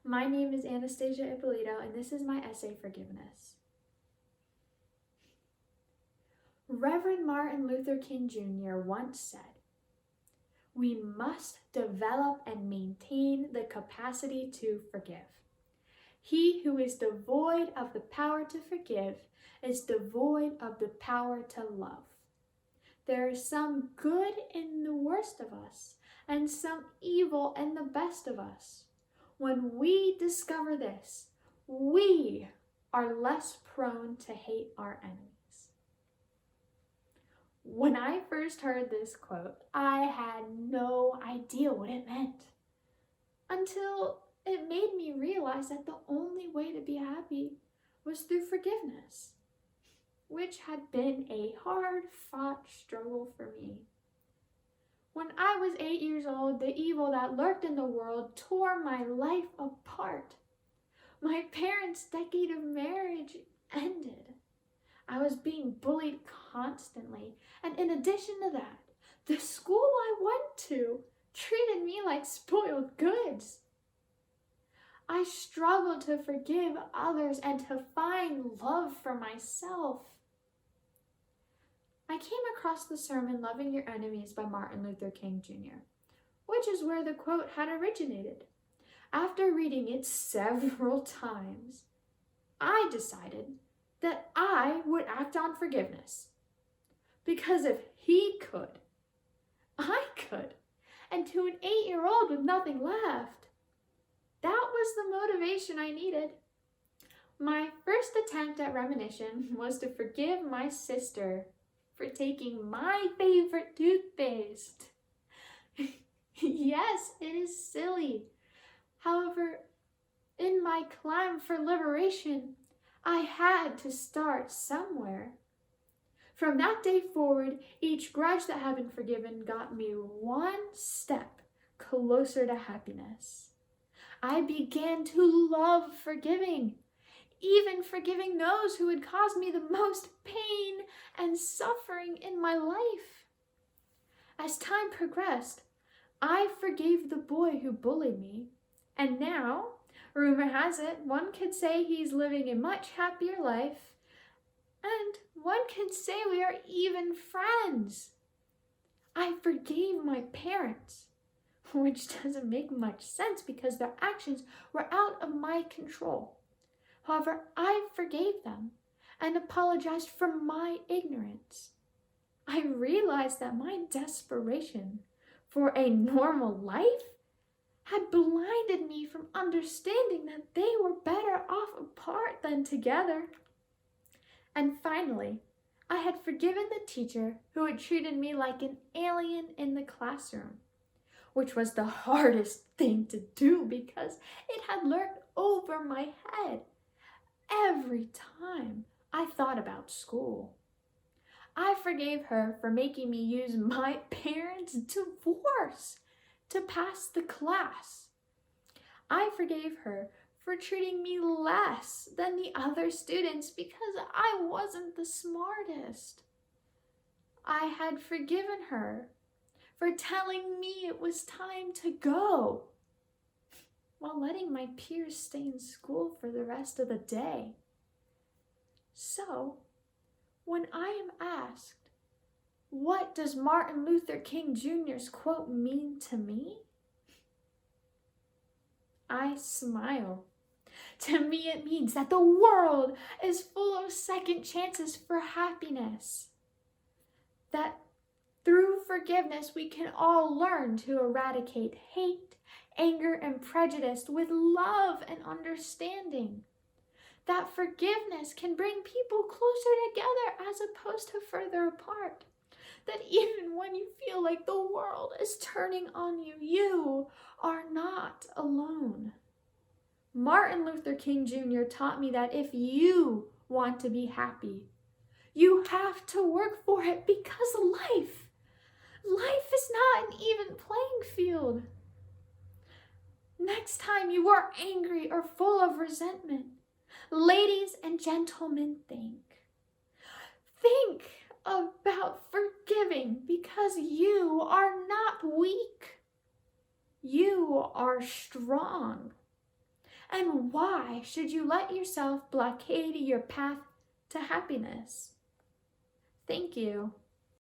My name is Anastasia Ippolito, and this is my essay, Forgiveness. Reverend Martin Luther King Jr. once said, "We must develop and maintain the capacity to forgive. He who is devoid of the power to forgive is devoid of the power to love. There is some good in the worst of us, and some evil in the best of us. When we discover this, we are less prone to hate our enemies." When I first heard this quote, I had no idea what it meant, until it made me realize that the only way to be happy was through forgiveness, which had been a hard-fought struggle for me. When I was 8 years old, the evil that lurked in the world tore my life apart. My parents' decade of marriage ended. I was being bullied constantly, and in addition to that, the school I went to treated me like spoiled goods. I struggled to forgive others and to find love for myself. I came across the sermon "Loving Your Enemies" by Martin Luther King Jr., which is where the quote had originated. After reading it several times, I decided that I would act on forgiveness. Because if he could, I could. And to an 8-year-old with nothing left, that was the motivation I needed. My first attempt at reminiscence was to forgive my sister for taking my favorite toothpaste. Yes, it is silly. However, in my climb for liberation, I had to start somewhere. From that day forward, each grudge that had been forgiven got me one step closer to happiness. I began to love forgiving, even forgiving those who had caused me the most pain and suffering in my life. As time progressed, I forgave the boy who bullied me, and now, rumor has it, one could say he's living a much happier life, and one could say we are even friends. I forgave my parents, which doesn't make much sense because their actions were out of my control. However, I forgave them and apologized for my ignorance. I realized that my desperation for a normal life had blinded me from understanding that they were better off apart than together. And finally, I had forgiven the teacher who had treated me like an alien in the classroom, which was the hardest thing to do because it had lurked over my head every time I thought about school. I forgave her for making me use my parents' divorce to pass the class. I forgave her for treating me less than the other students because I wasn't the smartest. I had forgiven her for telling me it was time to go, while letting my peers stay in school for the rest of the day. So, when I am asked, what does Martin Luther King Jr.'s quote mean to me? I smile. To me, it means that the world is full of second chances for happiness. That through forgiveness, we can all learn to eradicate hate, anger, and prejudice with love and understanding. That forgiveness can bring people closer together as opposed to further apart. That even when you feel like the world is turning on you, you are not alone. Martin Luther King Jr. taught me that if you want to be happy, you have to work for it because life is not an even playing field. Next time you are angry or full of resentment, ladies and gentlemen, think about forgiving because you are not weak. You are strong. And why should you let yourself blockade your path to happiness? Thank you.